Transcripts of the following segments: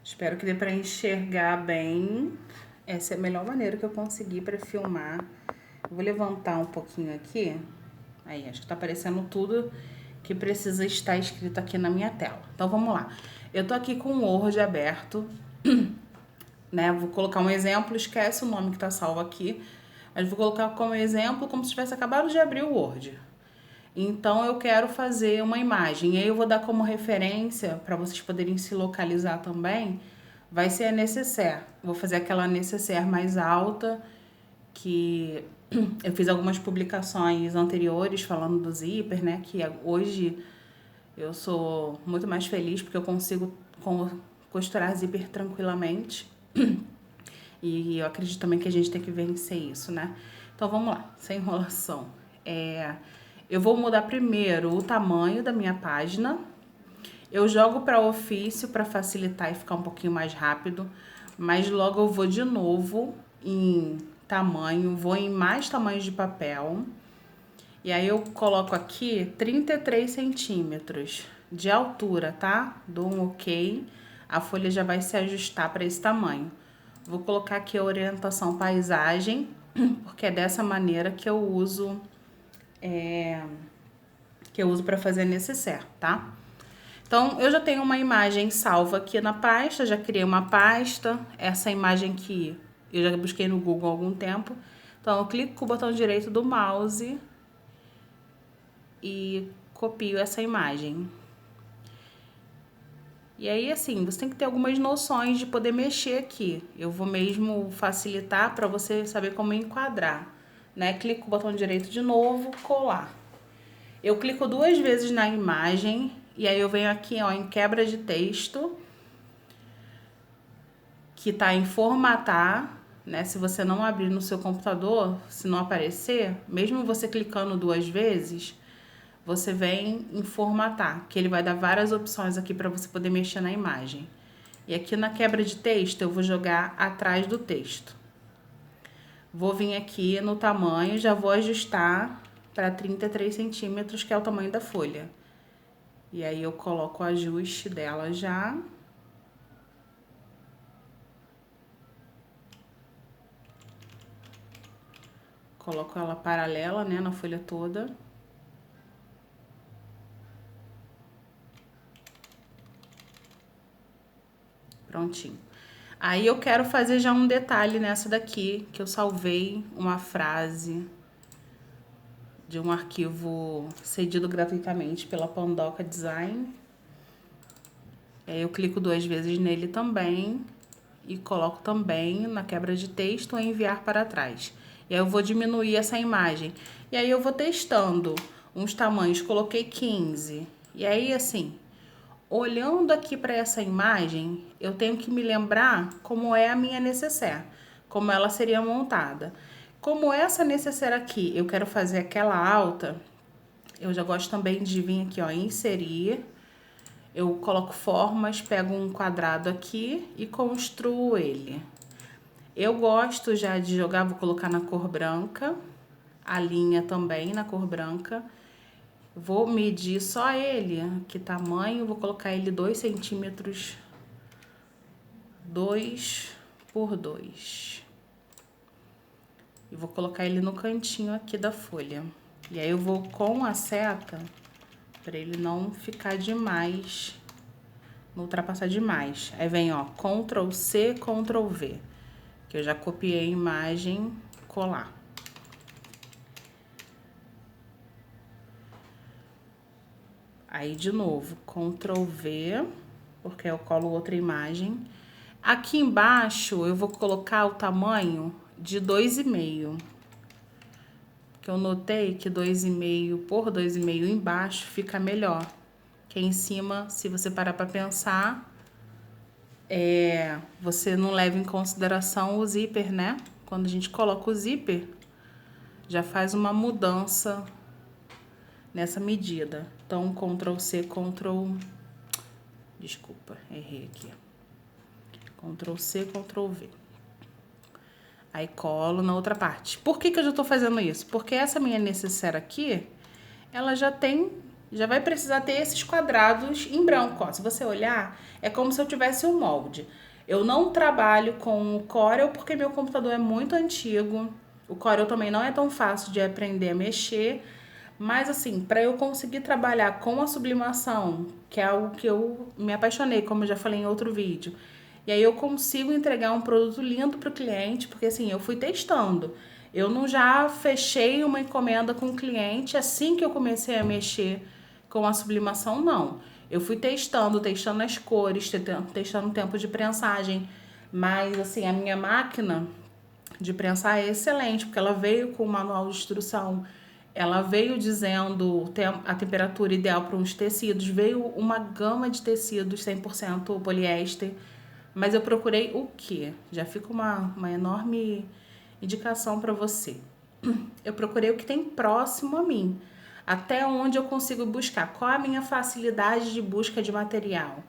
Espero que dê para enxergar bem. Essa é a melhor maneira que eu consegui para filmar. Vou levantar um pouquinho aqui. Aí, acho que tá aparecendo tudo que precisa estar escrito aqui na minha tela. Então, vamos lá. Eu tô aqui com o Word aberto, né? Vou colocar um exemplo, esquece o nome que tá salvo aqui. Mas vou colocar como exemplo, como se tivesse acabado de abrir o Word. Então, eu quero fazer uma imagem. E aí, eu vou dar como referência, para vocês poderem se localizar também, vai ser a nécessaire. Vou fazer aquela nécessaire mais alta, que eu fiz algumas publicações anteriores falando do zíper, né? Que hoje eu sou muito mais feliz porque eu consigo costurar zíper tranquilamente. E eu acredito também que a gente tem que vencer isso, né? Então, vamos lá, sem enrolação. Eu vou mudar primeiro o tamanho da minha página. Eu jogo para ofício para facilitar e ficar um pouquinho mais rápido, mas logo eu vou de novo em tamanho, vou em mais tamanhos de papel. E aí eu coloco aqui 33 centímetros de altura, tá? Dou um ok, a folha já vai se ajustar para esse tamanho. Vou colocar aqui a orientação paisagem, porque é dessa maneira que eu uso para fazer necessaire, tá? Então, eu já tenho uma imagem salva aqui na pasta, já criei uma pasta, essa imagem que eu já busquei no Google há algum tempo. Então, eu clico com o botão direito do mouse e copio essa imagem. E aí, assim, você tem que ter algumas noções de poder mexer aqui. Eu vou mesmo facilitar para você saber como enquadrar, né? Clico com o botão direito de novo, colar. Eu clico 2 vezes na imagem e aí eu venho aqui, ó, em quebra de texto, que tá em formatar, né? Se você não abrir no seu computador, se não aparecer, mesmo você clicando 2 vezes, você vem em formatar, que ele vai dar várias opções aqui para você poder mexer na imagem. E aqui na quebra de texto, eu vou jogar atrás do texto. Vou vir aqui no tamanho, já vou ajustar para 33 centímetros, que é o tamanho da folha. E aí eu coloco o ajuste dela já. Coloco ela paralela, né, na folha toda. Prontinho. Aí eu quero fazer já um detalhe nessa daqui, que eu salvei uma frase de um arquivo cedido gratuitamente pela Pandoca Design. Aí eu clico 2 vezes nele também e coloco também na quebra de texto ou enviar para trás. E aí eu vou diminuir essa imagem. E aí eu vou testando uns tamanhos, coloquei 15. E aí, assim, olhando aqui para essa imagem, eu tenho que me lembrar como é a minha nécessaire, como ela seria montada. Como essa nécessaire aqui, eu quero fazer aquela alta, eu já gosto também de vir aqui, ó, inserir. Eu coloco formas, pego um quadrado aqui e construo ele. Eu gosto já de jogar, vou colocar na cor branca, a linha também na cor branca. Vou medir só ele, que tamanho, vou colocar ele 2 centímetros, 2 por 2. E vou colocar ele no cantinho aqui da folha. E aí eu vou com a seta, para ele não ficar demais, não ultrapassar demais. Aí vem, ó, Ctrl C, Ctrl V, que eu já copiei a imagem, colar. Aí, de novo, Ctrl V, porque eu colo outra imagem. Aqui embaixo, eu vou colocar o tamanho de 2,5. Que eu notei que 2,5 por 2,5 embaixo fica melhor. Que em cima, se você parar para pensar, você não leva em consideração o zíper, né? Quando a gente coloca o zíper, já faz uma mudança nessa medida. Então, Ctrl C, Ctrl... Desculpa, errei aqui. Ctrl C, Ctrl V. Aí colo na outra parte. Por que eu já tô fazendo isso? Porque essa minha necessaire aqui, ela já tem já vai precisar ter esses quadrados em branco, ó. Se você olhar, é como se eu tivesse um molde. Eu não trabalho com o Corel porque meu computador é muito antigo. O Corel também não é tão fácil de aprender a mexer. Mas assim, para eu conseguir trabalhar com a sublimação, que é algo que eu me apaixonei, como eu já falei em outro vídeo, e aí eu consigo entregar um produto lindo para o cliente, porque assim, eu fui testando. Eu não já fechei uma encomenda com o cliente assim que eu comecei a mexer com a sublimação, não. Eu fui testando as cores, testando o tempo de prensagem. Mas assim, a minha máquina de prensar é excelente, porque ela veio com o manual de instrução, ela veio dizendo a temperatura ideal para uns tecidos, veio uma gama de tecidos 100% poliéster, mas eu procurei o quê? Já fica uma enorme indicação para você. Eu procurei o que tem próximo a mim, até onde eu consigo buscar, qual a minha facilidade de busca de material.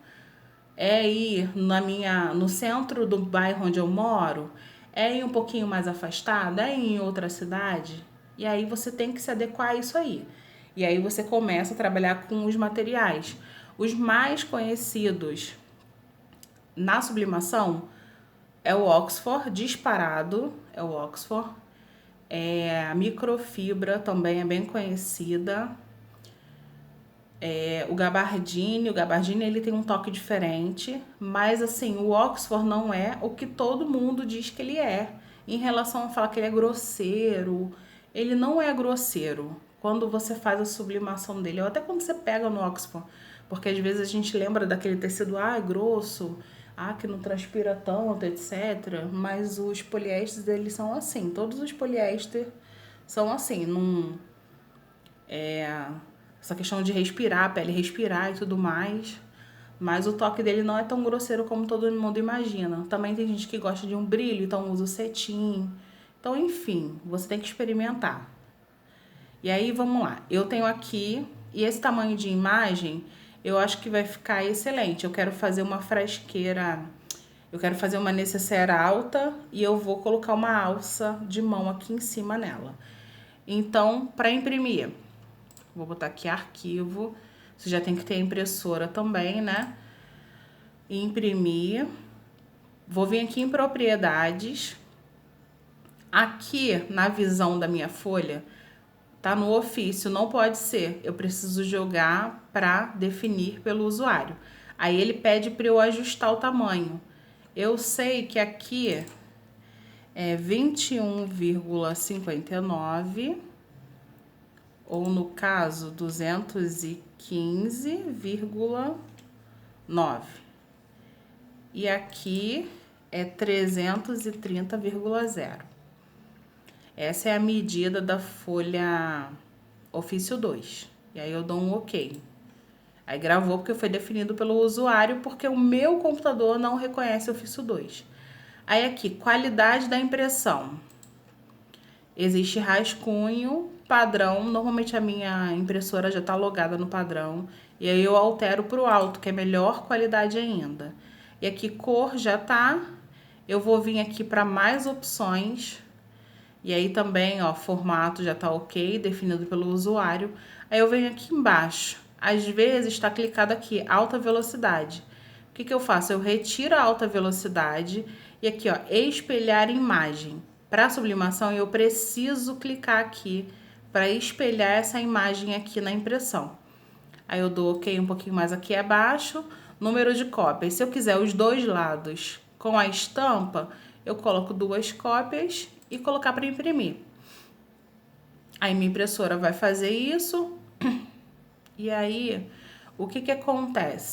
É ir no centro do bairro onde eu moro, é ir um pouquinho mais afastado, é ir em outra cidade. E aí você tem que se adequar a isso aí. E aí você começa a trabalhar com os materiais. Os mais conhecidos na sublimação é o Oxford, disparado, é o Oxford. A microfibra também é bem conhecida. O Gabardine ele tem um toque diferente, mas assim, o Oxford não é o que todo mundo diz que ele é. Em relação a falar que ele é grosseiro, ele não é grosseiro quando você faz a sublimação dele, ou até quando você pega no Oxford, porque às vezes a gente lembra daquele tecido, é grosso, que não transpira tanto, etc. Mas os poliésteres, eles são assim, todos os poliésteres são assim, não essa questão de respirar, a pele respirar e tudo mais. Mas o toque dele não é tão grosseiro como todo mundo imagina. Também tem gente que gosta de um brilho, então usa o cetim. Então, enfim, você tem que experimentar. E aí, vamos lá. Eu tenho aqui, e esse tamanho de imagem, eu acho que vai ficar excelente. Eu quero fazer uma frasqueira, eu quero fazer uma necessaire alta e eu vou colocar uma alça de mão aqui em cima nela. Então, para imprimir, vou botar aqui arquivo. Você já tem que ter impressora também, né? Imprimir. Vou vir aqui em propriedades. Aqui na visão da minha folha, tá no ofício, não pode ser. Eu preciso jogar para definir pelo usuário. Aí ele pede para eu ajustar o tamanho. Eu sei que aqui é 21,59 ou no caso 215,9. E aqui é 330,0. Essa é a medida da folha ofício 2. E aí eu dou um OK. Aí gravou porque foi definido pelo usuário, porque o meu computador não reconhece ofício 2. Aí aqui, qualidade da impressão. Existe rascunho, padrão. Normalmente a minha impressora já está logada no padrão. E aí eu altero para o alto, que é melhor qualidade ainda. E aqui cor já tá. Eu vou vir aqui para mais opções. E aí também, ó, formato já tá OK, definido pelo usuário. Aí eu venho aqui embaixo. Às vezes está clicado aqui, alta velocidade. O que eu faço? Eu retiro a alta velocidade e aqui, ó, espelhar imagem. Para sublimação, eu preciso clicar aqui para espelhar essa imagem aqui na impressão. Aí eu dou OK um pouquinho mais aqui abaixo. Número de cópias. Se eu quiser os dois lados com a estampa, eu coloco 2 cópias e colocar para imprimir. Aí minha impressora vai fazer isso. E aí, o que acontece?